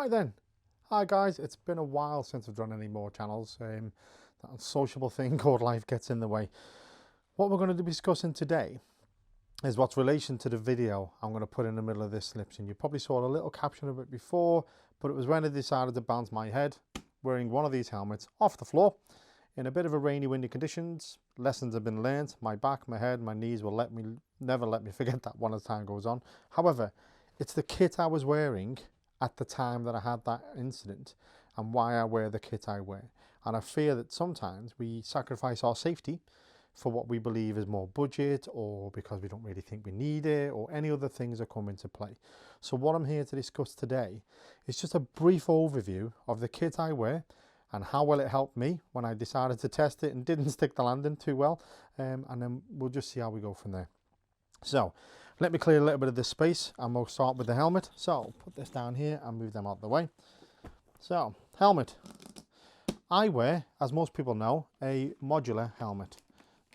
Right then, hi guys, it's been a while since I've done any more channels. That unsociable thing called life gets in the way. What we're going to be discussing today is what's relation to the video I'm going to put in the middle of this slipstream. You probably saw a little caption of it before, but it was when I decided to bounce my head wearing one of these helmets off the floor in a bit of a rainy, windy conditions. Lessons have been learned. My back, my head, my knees will never let me forget that one as time goes on. However, it's the kit I was wearing at the time that I had that incident and why I wear the kit I wear. And I fear that sometimes we sacrifice our safety for what we believe is more budget, or because we don't really think we need it, or any other things that come into play. So what I'm here to discuss today is just a brief overview of the kit I wear and how well it helped me when I decided to test it and didn't stick the landing too well, and then we'll just see how we go from there. So let me clear a little bit of this space and we'll start with the helmet. So I'll put this down here and move them out of the way. So helmet, I wear, as most people know, a modular helmet,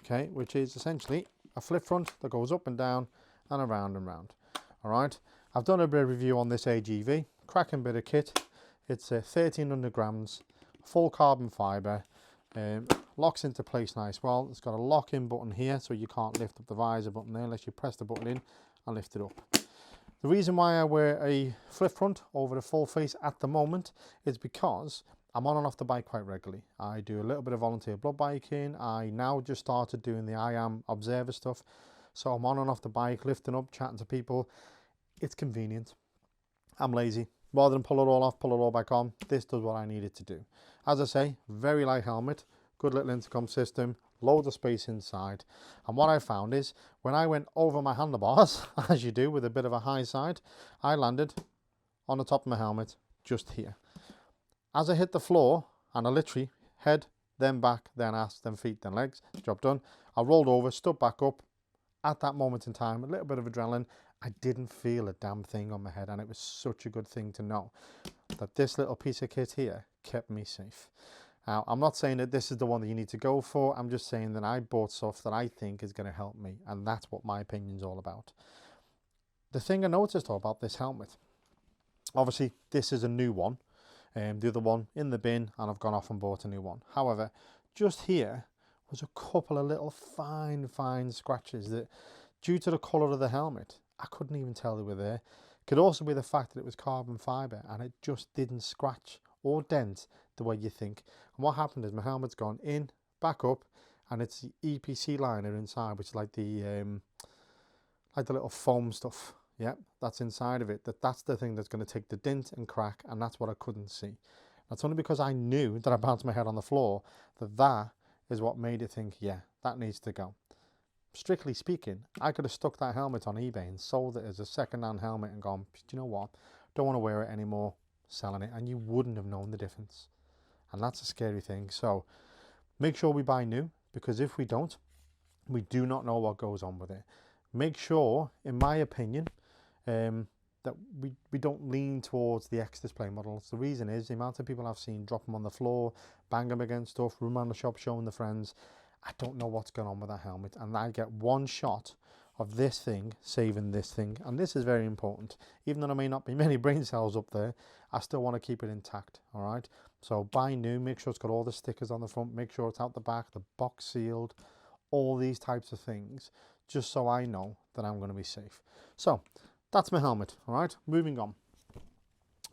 okay, which is essentially a flip front that goes up and down and around and round. All right, I've done a bit of review on this AGV, cracking bit of kit. It's 1300 grams, full carbon fiber, locks into place nice well. It's got a lock in button here, so you can't lift up the visor button there unless you press the button in and lift it up. The reason why I wear a flip front over the full face at the moment is because I'm on and off the bike quite regularly. I do a little bit of volunteer blood biking. I now just started doing the I Am Observer stuff, so I'm on and off the bike, lifting up, chatting to people. It's convenient. I'm lazy. Rather than pull it all off, pull it all back on, this does what I need it to do. As I say, very light helmet, good little intercom system, loads of space inside. And what I found is when I went over my handlebars, as you do with a bit of a high side, I landed on the top of my helmet just here. As I hit the floor, and I literally head, then back, then ass, then feet, then legs, job done. I rolled over, stood back up. At that moment in time, a little bit of adrenaline, I didn't feel a damn thing on my head, and it was such a good thing to know that this little piece of kit here kept me safe. Now, I'm not saying that this is the one that you need to go for. I'm just saying that I bought stuff that I think is going to help me, and that's what my opinion is all about. The thing I noticed though about this helmet, obviously this is a new one, the other one in the bin, and I've gone off and bought a new one. However, just here was a couple of little fine scratches that, due to the colour of the helmet, I couldn't even tell they were there. Could also be the fact that it was carbon fibre and it just didn't scratch or dent the way you think. And what happened is my helmet's gone in, back up, and it's the EPC liner inside, which is like the little foam stuff. Yeah, that's inside of it. That's the thing that's going to take the dent and crack, and that's what I couldn't see. That's only because I knew that I bounced my head on the floor that is what made it think, yeah, that needs to go. Strictly speaking, I could have stuck that helmet on eBay and sold it as a second-hand helmet and gone, do you know what, don't want to wear it anymore, selling it, and you wouldn't have known the difference. And that's a scary thing. So make sure we buy new, because if we don't, we do not know what goes on with it. Make sure, in my opinion, that we don't lean towards the X-Display models. The reason is the amount of people I've seen drop them on the floor, bang them against stuff, run around the shop showing the friends. I don't know what's going on with that helmet, and I get one shot of this thing saving this thing, and this is very important. Even though there may not be many brain cells up there, I still want to keep it intact. All right, so buy new, make sure it's got all the stickers on the front, make sure it's out the back, the box sealed, all these types of things, just so I know that I'm going to be safe. So that's my helmet. All right, moving on,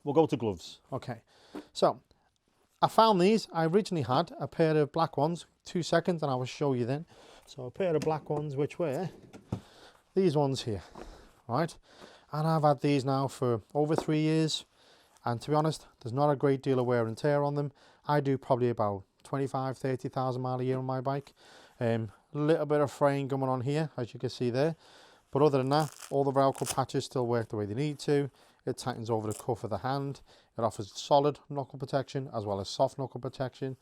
we'll go to gloves. Okay, so I found these. I originally had a pair of black ones. 2 seconds and I will show you then. So a pair of black ones, which were these ones here, right? And I've had these now for over 3 years, and to be honest, there's not a great deal of wear and tear on them. I do probably about 25-30,000 miles a year on my bike. A little bit of fraying going on here, as you can see there, but other than that, all the Velcro patches still work the way they need to. It tightens over the cuff of the hand. It offers solid knuckle protection as well as soft knuckle protection.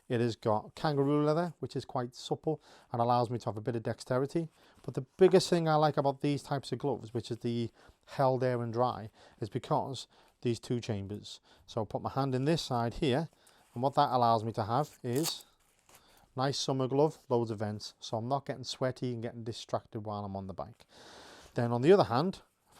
It has got kangaroo leather, which is quite supple and allows me to have a bit of dexterity. But the biggest thing I like about these types of gloves, which is the held air and dry, is because these two chambers. So I'll put my hand in this side here, and what that allows me to have is nice summer glove, loads of vents, so I'm not getting sweaty and getting distracted while I'm on the bike. Then on the other hand,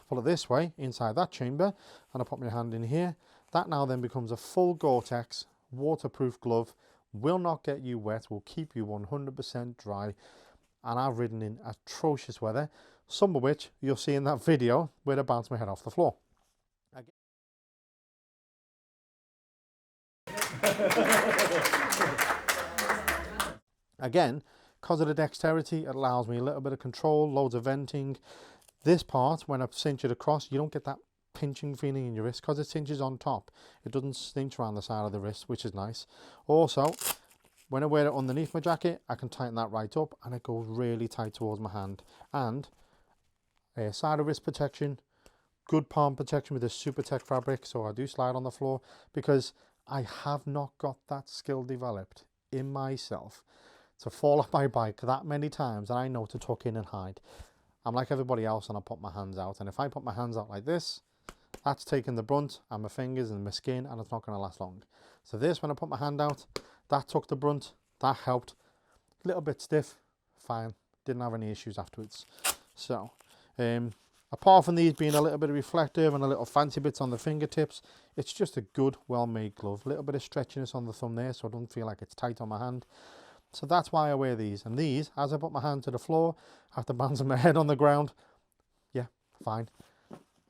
pull it this way inside that chamber, and I put my hand in here, That now then becomes a full Gore-Tex waterproof glove, will not get you wet, will keep you 100% dry. And I've ridden in atrocious weather, some of which you'll see in that video where I bounced my head off the floor. Again, because of the dexterity, it allows me a little bit of control, loads of venting. This part, when I cinch it across, you don't get that pinching feeling in your wrist because it cinches on top. It doesn't cinch around the side of the wrist, which is nice. Also, when I wear it underneath my jacket, I can tighten that right up and it goes really tight towards my hand. And side of wrist protection, good palm protection with this Supertech fabric, so I do slide on the floor, because I have not got that skill developed in myself to fall off my bike that many times that I know to tuck in and hide. I'm like everybody else and I put my hands out, and if I put my hands out like this, that's taking the brunt and my fingers and my skin, and it's not going to last long. So this, when I put my hand out, that took the brunt, that helped. A little bit stiff, fine, didn't have any issues afterwards. So apart from these being a little bit of reflective and a little fancy bits on the fingertips, it's just a good, well-made glove. A little bit of stretchiness on the thumb there, so I don't feel like it's tight on my hand. So that's why I wear these. And these, as I put my hand to the floor, after bouncing my head on the ground, yeah, fine.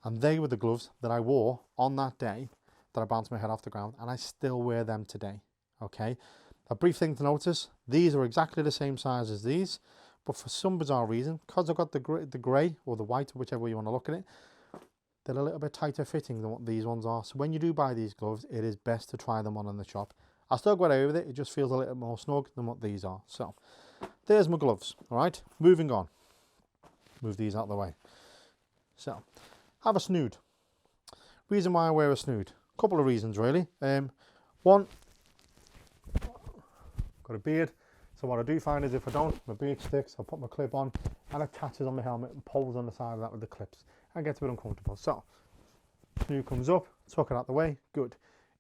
And they were the gloves that I wore on that day that I bounced my head off the ground, and I still wear them today, okay? A brief thing to notice, these are exactly the same size as these, but for some bizarre reason, because I've got the grey or the white, whichever way you want to look at it, they're a little bit tighter fitting than what these ones are. So when you do buy these gloves, it is best to try them on in the shop. I still got away with it, it just feels a little more snug than what these are. So there's my gloves. All right, moving on. Move these out of the way. So have a snood. Reason why I wear a snood, couple of reasons really. One, got a beard, so what I do find is if I don't, my beard sticks. I put my clip on and it attaches on my helmet and pulls on the side of that with the clips and gets a bit uncomfortable. So snood comes up, tuck it out the way, good.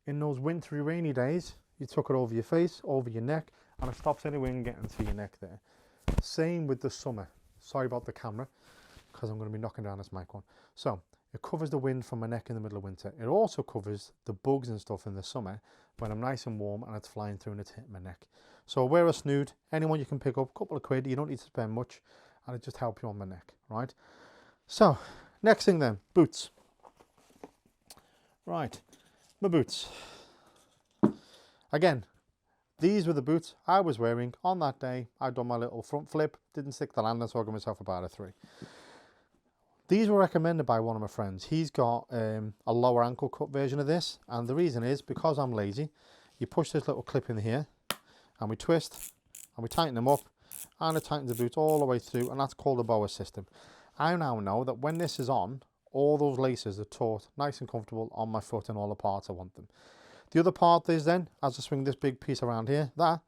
In those wintry rainy days, you tuck it over your face, over your neck, and it stops any wind getting to your neck there. Same with the summer. Sorry about the camera, because I'm going to be knocking down this mic one. So it covers the wind from my neck in the middle of winter. It also covers the bugs and stuff in the summer when I'm nice and warm and it's flying through and it's hitting my neck. So I wear a snood, anyone you can pick up, a couple of quid, you don't need to spend much, and it just helps you on my neck, right? So next thing then, boots. Right, my boots. Again, these were the boots I was wearing on that day. I'd done my little front flip, didn't stick the landing, so I got myself about a 3. These were recommended by one of my friends. He's got a lower ankle cut version of this, and the reason is because I'm lazy. You push this little clip in here, and we twist, and we tighten them up, and it tightens the boot all the way through, and that's called a BOA system. I now know that when this is on, all those laces are taut, nice and comfortable on my foot in all the parts I want them. The other part is then, as I swing this big piece around here, that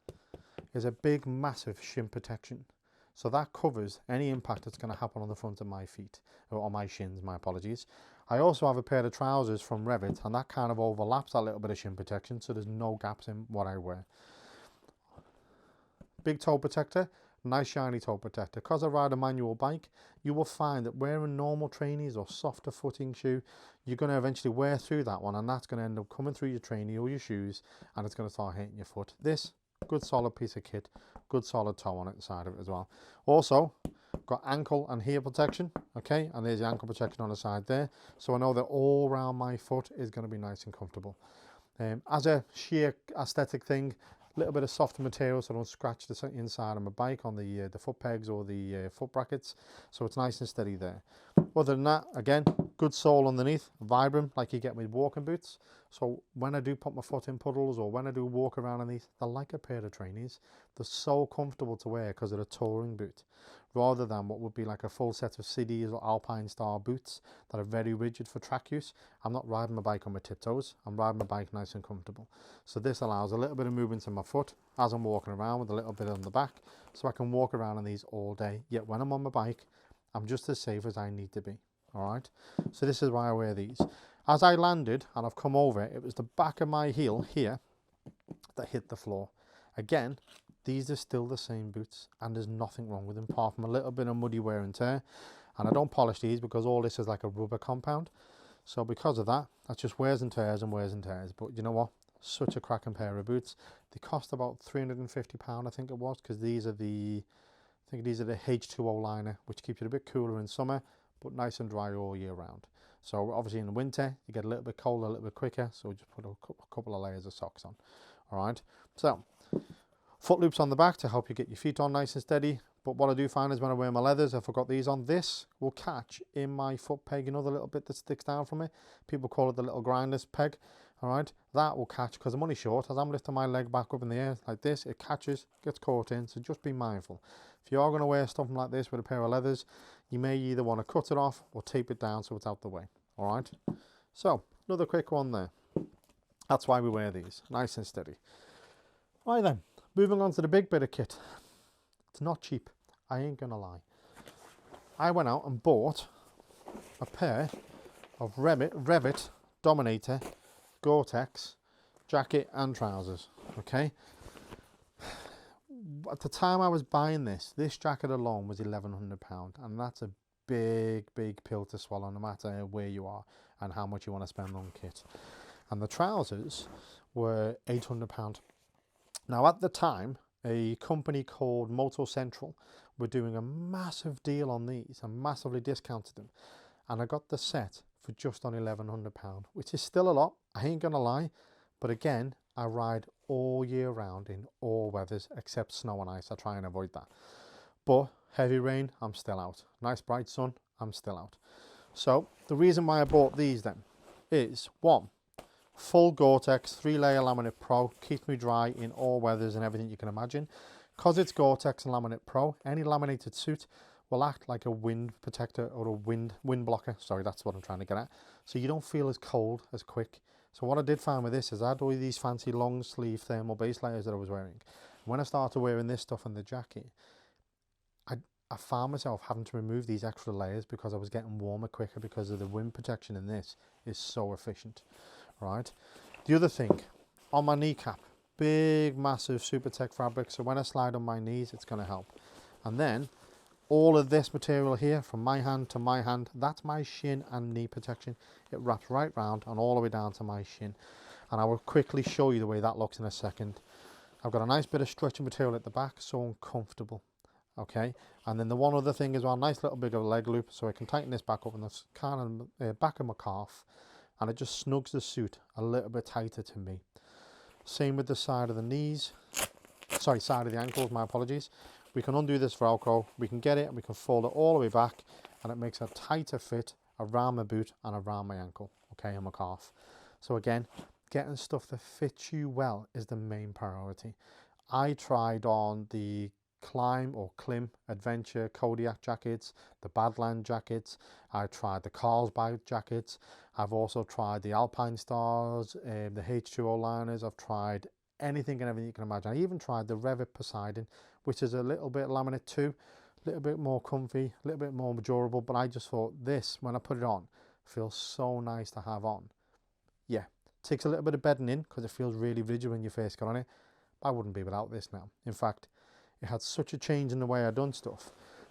is a big, massive shin protection. So that covers any impact that's going to happen on the front of my feet, or on my shins, my apologies. I also have a pair of trousers from Revit, and that kind of overlaps that little bit of shin protection, so there's no gaps in what I wear. Big toe protector, nice shiny toe protector. Because I ride a manual bike, you will find that wearing normal trainies or softer footing shoe, you're going to eventually wear through that one, and that's going to end up coming through your trainee or your shoes, and it's going to start hitting your foot. This, good solid piece of kit, good solid toe on it side of it as well. Also, got ankle and heel protection, okay, and there's the ankle protection on the side there, so I know that all around my foot is going to be nice and comfortable. As a sheer aesthetic thing, a little bit of softer material so I don't scratch the inside of my bike on the foot pegs or the foot brackets, so it's nice and steady there. Other than that, again, good sole underneath, Vibram like you get with walking boots, so when I do put my foot in puddles or when I do walk around in these, they're like a pair of trainers. They're so comfortable to wear because they're a touring boot, rather than what would be like a full set of Cities or Alpine Star boots that are very rigid for track use. I'm not riding my bike on my tiptoes, I'm riding my bike nice and comfortable. So this allows a little bit of movement in my foot as I'm walking around with a little bit on the back, so I can walk around in these all day, yet when I'm on my bike, I'm just as safe as I need to be, all right? So this is why I wear these. As I landed and I've come over, it was the back of my heel here that hit the floor. Again, these are still the same boots and there's nothing wrong with them apart from a little bit of muddy wear and tear. And I don't polish these because all this is like a rubber compound. So because of that, That's just wears and tears and wears and tears. But you know what? Such a cracking pair of boots. They cost about £350, I think it was, because these are the H2O liner, which keeps it a bit cooler in summer, but nice and dry all year round. So obviously in the winter, you get a little bit colder, a little bit quicker. So we just put a couple of layers of socks on. All right. So foot loops on the back to help you get your feet on nice and steady. But what I do find is when I wear my leathers, if I've got these on, this will catch in my foot peg, you know, the little bit that sticks down from it. People call it the little grinders peg. All right, that will catch because I'm only short. As I'm lifting my leg back up in the air like this, it catches, gets caught in. So just be mindful. If you are going to wear something like this with a pair of leathers, you may either want to cut it off or tape it down so it's out the way. All right. So another quick one there. That's why we wear these, nice and steady. Right then, moving on to the big bit of kit. It's not cheap, I ain't gonna lie. I went out and bought a pair of Revit Dominator Gore-Tex jacket and trousers, okay? At the time I was buying this jacket alone was £1,100, and that's a big pill to swallow no matter where you are and how much you want to spend on kit. And the trousers were £800. Now at the time, a company called Moto Central were doing a massive deal on these and massively discounted them. And I got the set for just on £1,100, which is still a lot, I ain't gonna lie. But again, I ride all year round in all weathers except snow and ice. I try and avoid that. But heavy rain, I'm still out. Nice bright sun, I'm still out. So the reason why I bought these then is, one, full Gore-Tex 3-layer laminate pro, keeps me dry in all weathers and everything you can imagine. Because it's Gore-Tex and laminate pro, any laminated suit will act like a wind protector or a wind blocker. Sorry, that's what I'm trying to get at. So you don't feel as cold as quick. So what I did find with this is I had all these fancy long sleeve thermal base layers that I was wearing. When I started wearing this stuff on the jacket, I found myself having to remove these extra layers because I was getting warmer quicker because of the wind protection in this is so efficient. Right. The other thing, on my kneecap, big massive Supertech fabric, so when I slide on my knees it's going to help. And then all of this material here from my hand to my hand, that's my shin and knee protection. It wraps right round and all the way down to my shin, and I will quickly show you the way that looks in a second. I've got a nice bit of stretching material at the back, so uncomfortable. Okay, and then the one other thing is well, nice little bit of a leg loop, so I can tighten this back up in the kind of back of my calf, and it just snugs the suit a little bit tighter to me. Same with the side of the knees, sorry, side of the ankles, my apologies. We can undo this Velcro, we can get it and we can fold it all the way back, and it makes a tighter fit around my boot and around my ankle, okay, and my calf. So again, getting stuff that fits you well is the main priority. I tried on the Climb or Klim Adventure Kodiak jackets, the Badland jackets. I tried the Carlsbad jackets. I've also tried the Alpine Stars, the H2O liners. I've tried anything and everything you can imagine. I even tried the Revit Poseidon, which is a little bit laminate too, a little bit more comfy, a little bit more durable. But I just thought this, when I put it on, feels so nice to have on. Yeah, takes a little bit of bedding in because it feels really rigid when you first get on it. But I wouldn't be without this now. In fact, it had such a change in the way I'd done stuff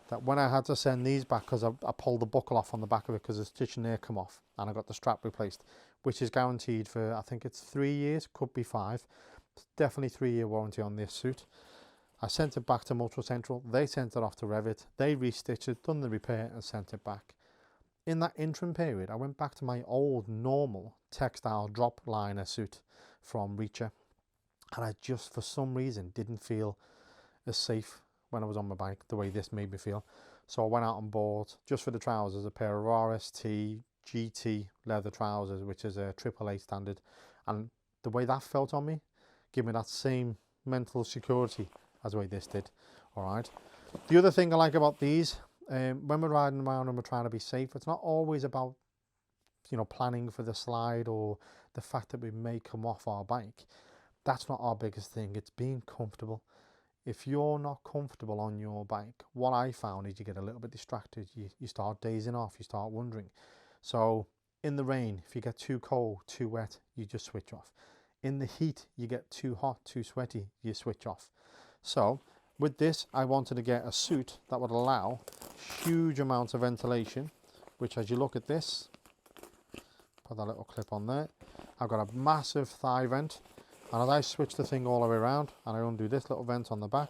that when I had to send these back, because I pulled the buckle off on the back of it because the stitching there come off, and I got the strap replaced, which is guaranteed for, I think it's 3 years, could be 5. It's definitely 3-year warranty on this suit. I sent it back to Moto Central. They sent it off to Revit. They restitched it, done the repair and sent it back. In that interim period, I went back to my old normal textile drop liner suit from Reacher, and I just for some reason didn't feel as safe when I was on my bike the way this made me feel. So I went out and bought, just for the trousers, a pair of RST GT leather trousers, which is a AAA standard, and the way that felt on me gave me that same mental security as the way this did. All right, the other thing I like about these, when we're riding around and we're trying to be safe, it's not always about, you know, planning for the slide or the fact that we may come off our bike. That's not our biggest thing. It's being comfortable. If you're not comfortable on your bike, what I found is you get a little bit distracted. You start dazing off, you start wondering. So in the rain, if you get too cold, too wet, you just switch off. In the heat, you get too hot, too sweaty, you switch off. So with this, I wanted to get a suit that would allow huge amounts of ventilation, which as you look at this, Put that little clip on there. I've got a massive thigh vent, and as I switch the thing all the way around and I undo this little vent on the back,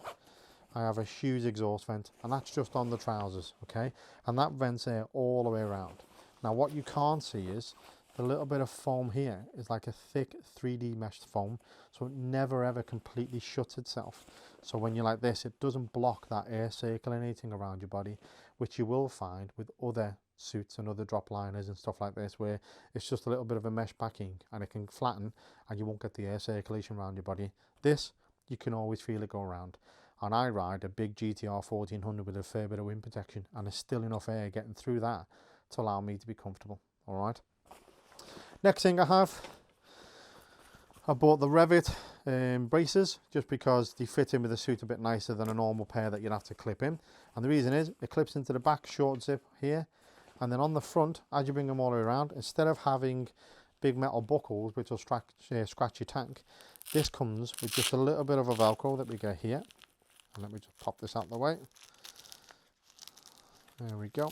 I have a huge exhaust vent, and that's just on the trousers, okay? And that vent's there all the way around. Now what you can't see is the little bit of foam here is like a thick 3D meshed foam, so it never ever completely shuts itself. So when you're like this, it doesn't block that air circulating around your body, which you will find with other suits and other drop liners and stuff like this, where it's just a little bit of a mesh backing and it can flatten and you won't get the air circulation around your body. This, you can always feel it go around. And I ride a big GTR 1400 with a fair bit of wind protection, and there's still enough air getting through that to allow me to be comfortable. All right. Next thing I bought the Revit braces, just because they fit in with the suit a bit nicer than a normal pair that you'd have to clip in. And the reason is it clips into the back short zip here, and then on the front, as you bring them all the way around, instead of having big metal buckles which will scratch your tank, this comes with just a little bit of a Velcro that we get here. And let me just pop this out of the way. There we go.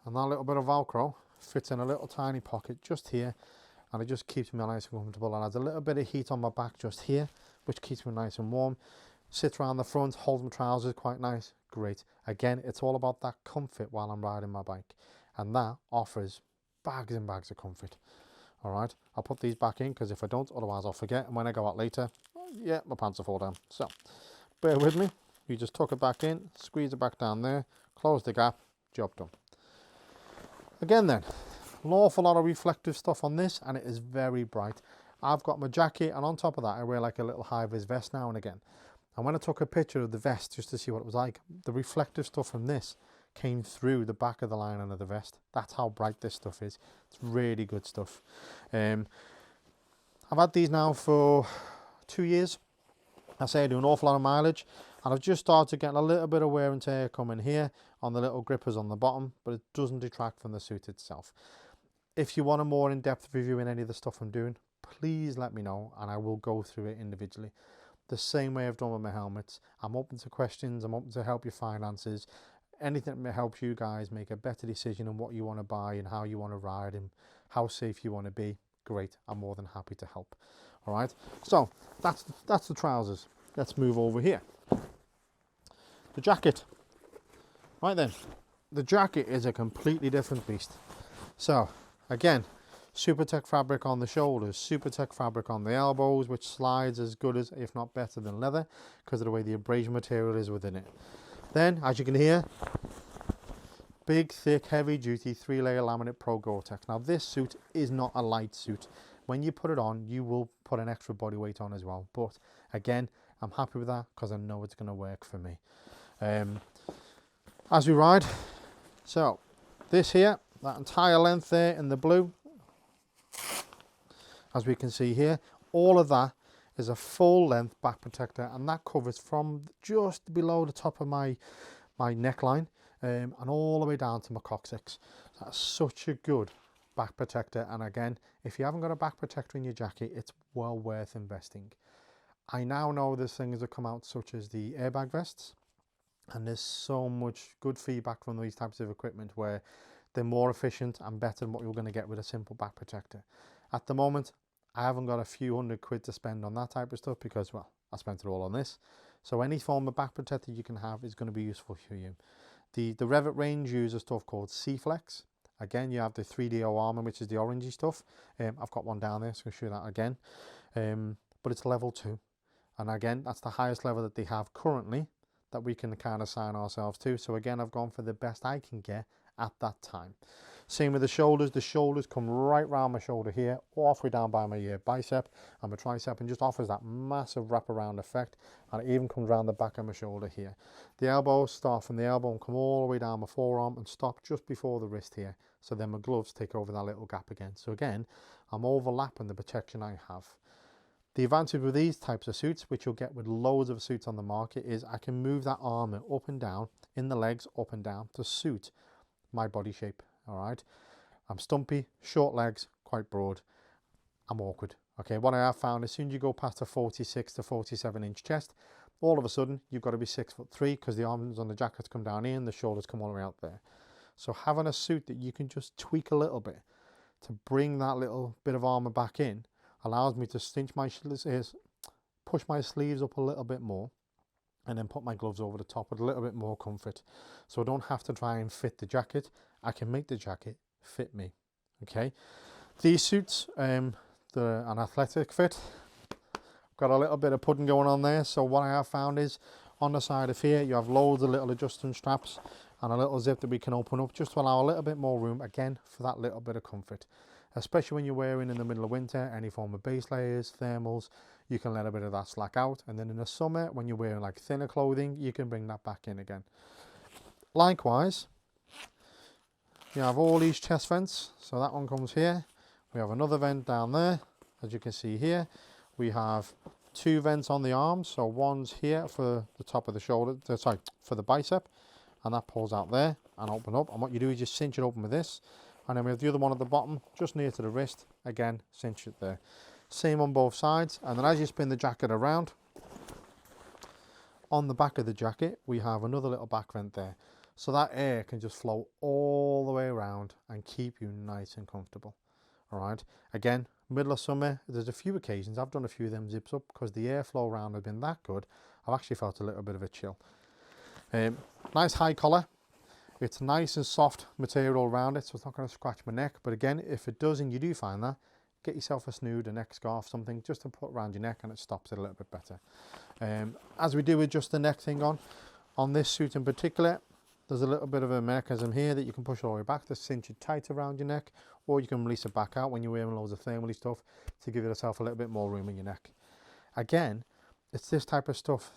And that little bit of Velcro fits in a little tiny pocket just here, and it just keeps me nice and comfortable, and adds a little bit of heat on my back just here, which keeps me nice and warm. Sits around the front, holds my trousers quite nice. Great. Again, it's all about that comfort while I'm riding my bike, and that offers bags and bags of comfort. All right, I'll put these back in because if I don't, otherwise I'll forget, and when I go out later, yeah, my pants will fall down. So bear with me. You just tuck it back in, squeeze it back down there, close the gap, job done. Again then, an awful lot of reflective stuff on this, and it is very bright. I've got my jacket, and on top of that I wear like a little high-vis vest now and again. And when I took a picture of the vest just to see what it was like, the reflective stuff from this came through the back of the lining of the vest. That's how bright this stuff is. It's really good stuff. I've had these now for 2 years. I say I do an awful lot of mileage, and I've just started getting a little bit of wear and tear coming here on the little grippers on the bottom, but it doesn't detract from the suit itself. If you want a more in-depth review in any of the stuff I'm doing, please let me know and I will go through it individually. The same way I've done with my helmets. I'm open to questions, I'm open to help your finances, anything that may help you guys make a better decision on what you want to buy and how you want to ride and how safe you want to be. Great, I'm more than happy to help. All right, so that's the trousers. Let's move over here. The jacket. Right then, the jacket is a completely different beast. So again, Supertech fabric on the shoulders, Supertech fabric on the elbows, which slides as good as, if not better than leather, because of the way the abrasion material is within it. Then, as you can hear, big, thick, heavy duty 3-layer laminate Pro Gore-Tex. Now this suit is not a light suit. When you put it on, you will put an extra body weight on as well. But again, I'm happy with that because I know it's going to work for me. As we ride, so this here, that entire length there in the blue, as we can see here, all of that is a full length back protector, and that covers from just below the top of my neckline and all the way down to my coccyx. That's such a good back protector, and again, if you haven't got a back protector in your jacket, it's well worth investing. I now know there's things that come out such as the airbag vests, and there's so much good feedback from these types of equipment where they're more efficient and better than what you're going to get with a simple back protector. At the moment, I haven't got a few £100 to spend on that type of stuff because, well, I spent it all on this. So any form of back protector you can have is going to be useful for you. The Revit range uses stuff called C-Flex. Again, you have the 3DO Armor, which is the orangey stuff. I've got one down there, so I'll show you that again. But it's level 2. And again, that's the highest level that they have currently that we can kind of assign ourselves to. So again, I've gone for the best I can get at that time. Same with the shoulders. The shoulders come right round my shoulder here, halfway down by my bicep and my tricep, and just offers that massive wraparound effect. And it even comes around the back of my shoulder here. The elbows start from the elbow and come all the way down my forearm and stop just before the wrist here. So then my gloves take over that little gap again. So again, I'm overlapping the protection I have. The advantage with these types of suits, which you'll get with loads of suits on the market, is I can move that armor up and down, in the legs, up and down, to suit my body shape. All right, I'm stumpy, short legs, quite broad. I'm awkward. Okay, what I have found, as soon as you go past a 46 to 47 inch chest, all of a sudden you've got to be 6'3" because the arms on the jackets come down here and the shoulders come all the way out there. So having a suit that you can just tweak a little bit to bring that little bit of armor back in allows me to push my sleeves up a little bit more, and then put my gloves over the top with a little bit more comfort. So I don't have to try and fit the jacket. I can make the jacket fit me. Okay. These suits, they're an athletic fit. Got a little bit of pudding going on there. So what I have found is on the side of here, you have loads of little adjusting straps and a little zip that we can open up just to allow a little bit more room, again, for that little bit of comfort. Especially when you're wearing in the middle of winter, any form of base layers, thermals, you can let a bit of that slack out. And then in the summer, when you're wearing like thinner clothing, you can bring that back in again. Likewise, you have all these chest vents. So that one comes here. We have another vent down there, as you can see here. We have 2 vents on the arms. So one's here for the top of the shoulder, for the bicep, and that pulls out there and open up. And what you do is just cinch it open with this. And then we have the other one at the bottom, just near to the wrist. Again, cinch it there. Same on both sides. And then as you spin the jacket around, on the back of the jacket, we have another little back vent there. So that air can just flow all the way around and keep you nice and comfortable. All right. Again, middle of summer, there's a few occasions I've done a few of them zips up because the airflow around has been that good. I've actually felt a little bit of a chill. Nice high collar. It's nice and soft material around it, so it's not going to scratch my neck. But again, if it does and you do find that, get yourself a snood, a neck scarf, something just to put around your neck, and it stops it a little bit better. As we do with just the neck thing on this suit in particular, there's a little bit of a mechanism here that you can push all the way back to cinch it tight around your neck, or you can release it back out when you're wearing loads of thermally stuff to give yourself a little bit more room in your neck. Again, it's this type of stuff,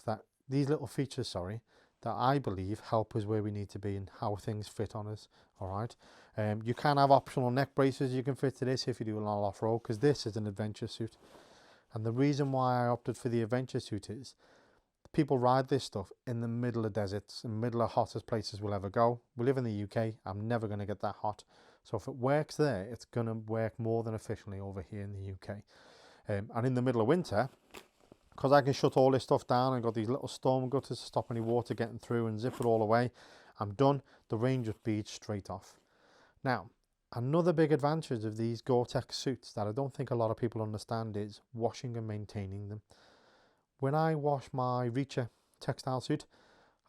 these little features, that I believe help us where we need to be and how things fit on us. All right. You can have optional neck braces you can fit to this if you do a lot off-road, because this is an adventure suit. And the reason why I opted for the adventure suit is people ride this stuff in the middle of deserts, in the middle of hottest places we'll ever go. We live in the UK. I'm never going to get that hot. So if it works there, it's going to work more than efficiently over here in the UK. And in the middle of winter, because I can shut all this stuff down and got these little storm gutters to stop any water getting through and zip it all away, I'm done. The rain just beads straight off. Now, another big advantage of these Gore-Tex suits that I don't think a lot of people understand is washing and maintaining them. When I wash my Reacher textile suit,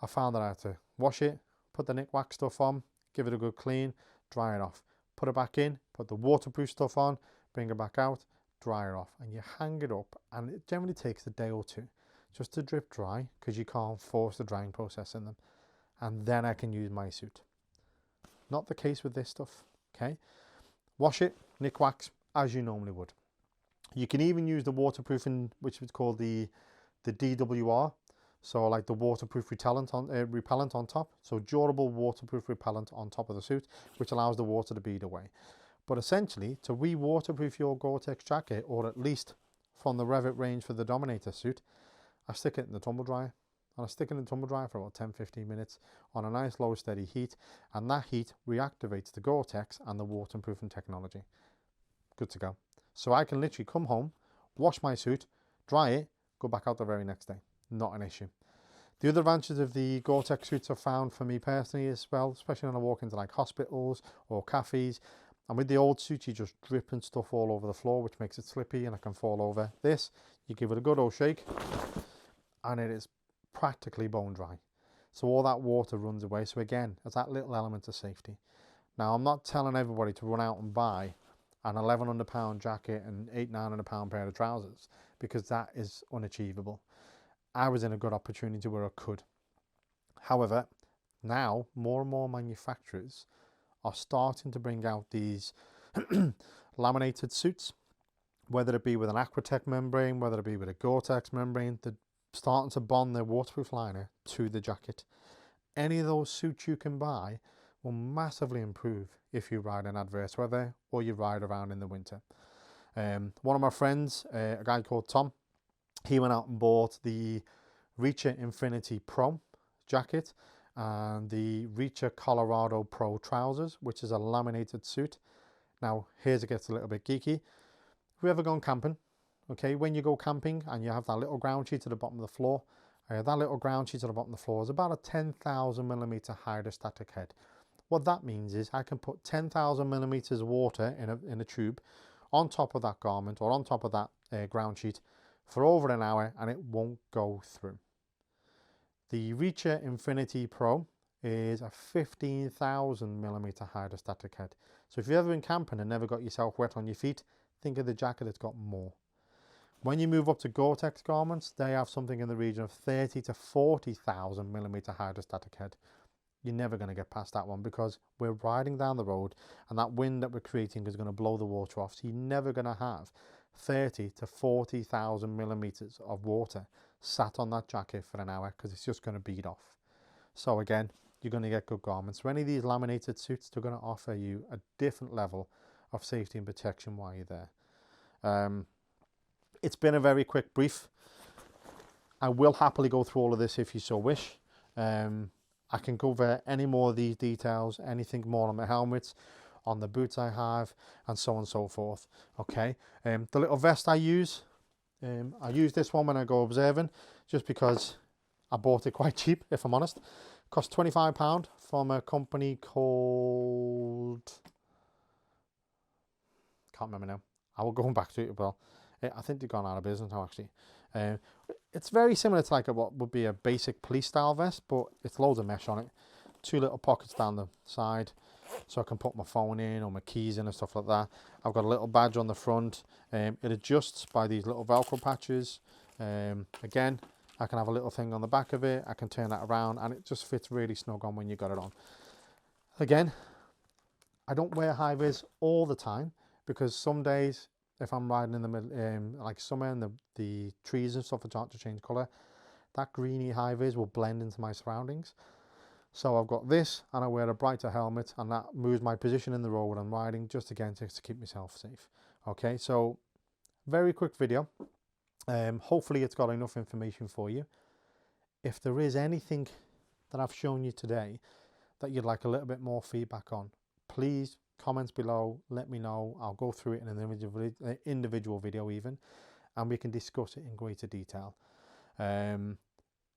I found that I had to wash it, put the Nikwax stuff on, give it a good clean, dry it off, put it back in, put the waterproof stuff on, bring it back out, dry it off, and you hang it up, and it generally takes a day or two just to drip dry because you can't force the drying process in them, and then I can use my suit. Not the case with this stuff. Okay, wash it, Nikwax, as you normally would. You can even use the waterproofing, which is called the DWR, so like the waterproof repellent on top, so durable waterproof repellent on top of the suit, which allows the water to bead away. But essentially, to re-waterproof your Gore-Tex jacket, or at least from the Revit range for the Dominator suit, I stick it in the tumble dryer. And I stick it in the tumble dryer for about 10-15 minutes on a nice low steady heat, and that heat reactivates the Gore-Tex and the waterproofing technology. Good to go. So I can literally come home, wash my suit, dry it, go back out the very next day. Not an issue. The other advantages of the Gore-Tex suits I've found for me personally as well, especially when I walk into like hospitals or cafes, and with the old suit, you just dripping stuff all over the floor, which makes it slippy and I can fall over. This, you give it a good old shake, and it is practically bone dry. So all that water runs away. So again, it's that little element of safety. Now, I'm not telling everybody to run out and buy an £1,100 jacket and £800-900 pair of trousers, because that is unachievable. I was in a good opportunity where I could. However, now more and more manufacturers are starting to bring out these laminated suits, whether it be with an Aquatech membrane, whether it be with a Gore-Tex membrane. They're starting to bond their waterproof liner to the jacket. Any of those suits you can buy will massively improve if you ride in adverse weather or you ride around in the winter. One of my friends, a guy called Tom, he went out and bought the Reacher Infinity Pro jacket and the Reacher Colorado Pro trousers, which is a laminated suit. Now, here's it gets a little bit geeky. Have you ever gone camping? Okay, when you go camping and you have that little ground sheet at the bottom of the floor, that little ground sheet at the bottom of the floor is about a 10,000 millimeter hydrostatic head. What that means is I can put 10,000 millimeters of water in a tube on top of that garment or on top of that ground sheet for over an hour and it won't go through. The Reacher Infinity Pro is a 15,000 millimeter hydrostatic head. So if you've ever been camping and never got yourself wet on your feet, think of the jacket that's got more. When you move up to Gore-Tex garments, they have something in the region of 30 to 40,000 millimeter hydrostatic head. You're never going to get past that one because we're riding down the road and that wind that we're creating is going to blow the water off. So you're never going to have 30 to 40,000 millimeters of water sat on that jacket for an hour because it's just going to bead off. So again, you're going to get good garments. So any of these laminated suits, they're going to offer you a different level of safety and protection while you're there. It's been a very quick brief. I will happily go through all of this if you so wish. I can cover any more of these details, anything more on my helmets, on the boots I have, and so on and so forth. Okay, the little vest I use this one when I go observing, just because I bought it quite cheap, if I'm honest. It cost £25 from a company called, can't remember now. I will go back to it, but I think they've gone out of business now actually. It's very similar to like what would be a basic police style vest, but it's loads of mesh on it. 2 little pockets down the side, so I can put my phone in or my keys in and stuff like that. I've got a little badge on the front. It adjusts by these little Velcro patches. Again, I can have a little thing on the back of it. I can turn that around and it just fits really snug on when you got it on. Again, I don't wear high vis all the time because some days, if I'm riding in the middle, like summer and the trees and stuff are starting to change colour, that greeny high vis will blend into my surroundings. So I've got this and I wear a brighter helmet and that moves my position in the road when I'm riding, just again to keep myself safe. Okay, so very quick video. Hopefully it's got enough information for you. If there is anything that I've shown you today that you'd like a little bit more feedback on, please comments below, let me know. I'll go through it in an individual video even, and we can discuss it in greater detail.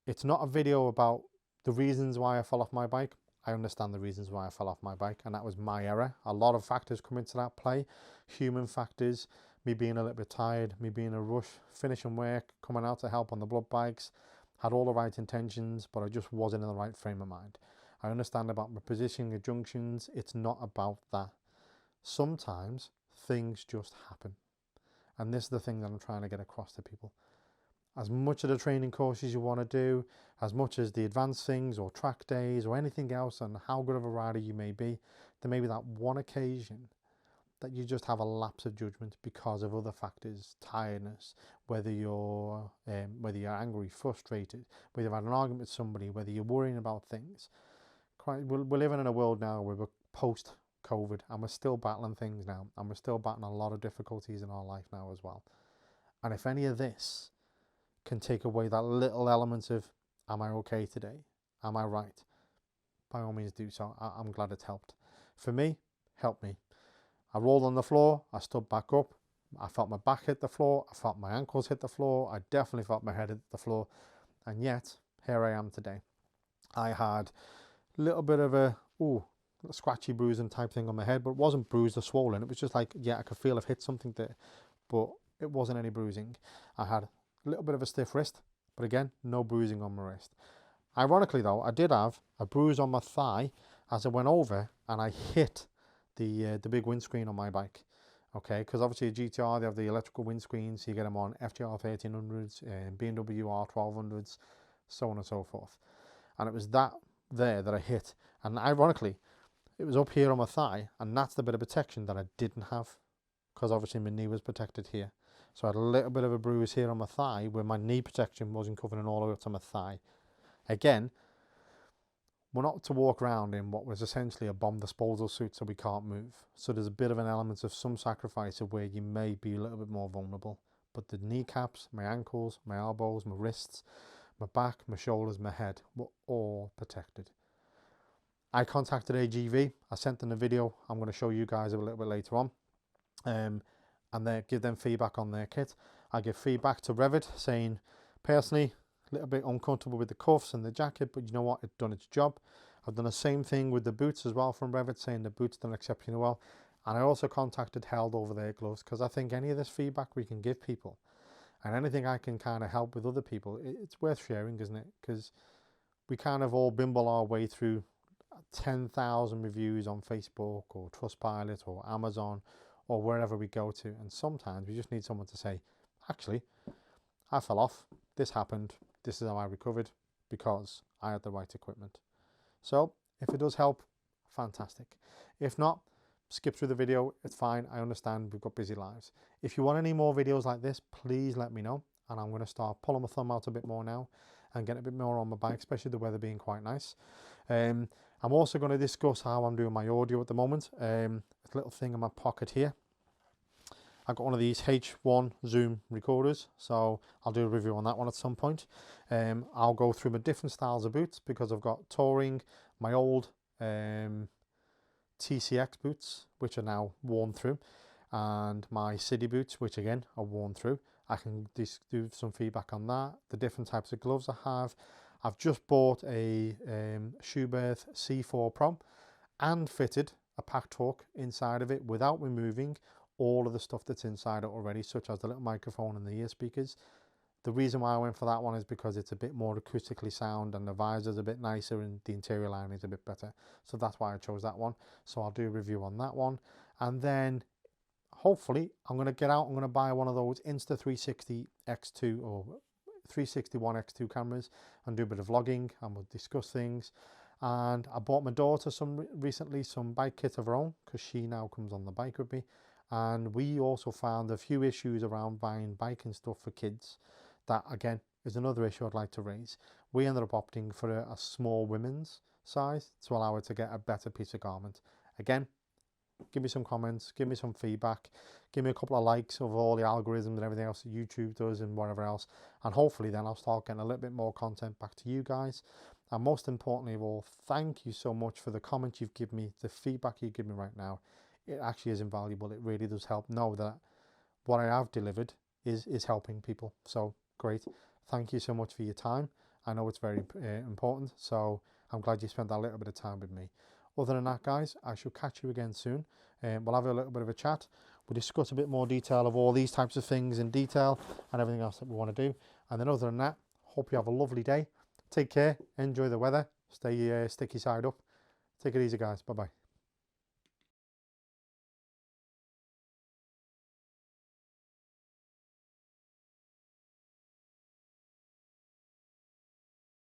It's not a video about the reasons why I fell off my bike. I understand the reasons why I fell off my bike, and that was my error. A lot of factors come into that play. Human factors, me being a little bit tired, me being in a rush, finishing work, coming out to help on the blood bikes, had all the right intentions, but I just wasn't in the right frame of mind. I understand about my positioning of junctions. It's not about that. Sometimes things just happen. And this is the thing that I'm trying to get across to people. As much of the training courses you want to do, as much as the advanced things or track days or anything else, and how good of a rider you may be, there may be that one occasion that you just have a lapse of judgment because of other factors, tiredness, whether you're angry, frustrated, whether you've had an argument with somebody, whether you're worrying about things. We're living in a world now where we're post-COVID and we're still battling things now, and we're still battling a lot of difficulties in our life now as well. And if any of this can take away that little element of, am I okay today? Am I right? By all means do so. I'm glad it's helped. For me, helped me. I rolled on the floor, I stood back up, I felt my back hit the floor, I felt my ankles hit the floor, I definitely felt my head hit the floor, and yet, here I am today. I had a little bit of a scratchy bruising type thing on my head, but it wasn't bruised or swollen. It was just like, yeah, I could feel I've hit something there, but it wasn't any bruising. I had a little bit of a stiff wrist, but again, no bruising on my wrist. Ironically though, I did have a bruise on my thigh as I went over and I hit the big windscreen on my bike. Okay, because obviously a GTR, they have the electrical windscreens, so you get them on FTR 1300s, BMW R1200s, so on and so forth. And it was that I hit, and ironically, it was up here on my thigh, and that's the bit of protection that I didn't have, because obviously my knee was protected here. So I had a little bit of a bruise here on my thigh where my knee protection wasn't covering all the way up to my thigh. Again, we're not to walk around in what was essentially a bomb disposal suit, so we can't move. So there's a bit of an element of some sacrifice of where you may be a little bit more vulnerable. But the kneecaps, my ankles, my elbows, my wrists, my back, my shoulders, my head were all protected. I contacted AGV. I sent them a video. I'm going to show you guys a little bit later on. And they give them feedback on their kit. I give feedback to Revit saying, personally, a little bit uncomfortable with the cuffs and the jacket, but you know what, it's done its job. I've done the same thing with the boots as well from Revit, saying the boots done exceptionally well. And I also contacted Held over their gloves, because I think any of this feedback we can give people and anything I can kind of help with other people, it's worth sharing, isn't it? Because we kind of all bimble our way through 10,000 reviews on Facebook or Trustpilot or Amazon or wherever we go to. And sometimes we just need someone to say, actually, I fell off, this happened, this is how I recovered, because I had the right equipment. So if it does help, fantastic. If not, skip through the video, it's fine. I understand we've got busy lives. If you want any more videos like this, please let me know, and I'm going to start pulling my thumb out a bit more now and get a bit more on my bike, especially the weather being quite nice. I'm also going to discuss how I'm doing my audio at the moment. A little thing in my pocket here. I've got one of these H1 Zoom recorders, so I'll do a review on that one at some point. I'll go through my different styles of boots, because I've got touring, my old TCX boots, which are now worn through, and my city boots, which again are worn through. I can do some feedback on that, the different types of gloves I have. I've just bought a Schuberth C4 Pro and fitted a Pack Talk inside of it without removing all of the stuff that's inside it already, such as the little microphone and the ear speakers. The reason why I went for that one is because it's a bit more acoustically sound, and the visor's a bit nicer and the interior lining is a bit better. So that's why I chose that one. So I'll do a review on that one. And then hopefully I'm going to get out, I'm going to buy one of those Insta360 X2 or 360 ONE X2 cameras and do a bit of vlogging, and we'll discuss things. And I bought my daughter recently some bike kit of her own, because she now comes on the bike with me. And we also found a few issues around buying biking stuff for kids. That again is another issue I'd like to raise. We ended up opting for a small women's size to allow her to get a better piece of garment. Again, give me some comments, give me some feedback, give me a couple of likes of all the algorithms and everything else that YouTube does and whatever else. And hopefully then I'll start getting a little bit more content back to you guys. And most importantly of all, thank you so much for the comments you've given me, the feedback you give me right now. It actually is invaluable. It really does help know that what I have delivered is helping people. So great. Thank you so much for your time. I know it's very important, so I'm glad you spent that little bit of time with me. Other than that, guys, I shall catch you again soon. We'll have a little bit of a chat. We'll discuss a bit more detail of all these types of things in detail and everything else that we want to do. And then other than that, hope you have a lovely day. Take care. Enjoy the weather. Stay sticky side up. Take it easy, guys. Bye-bye.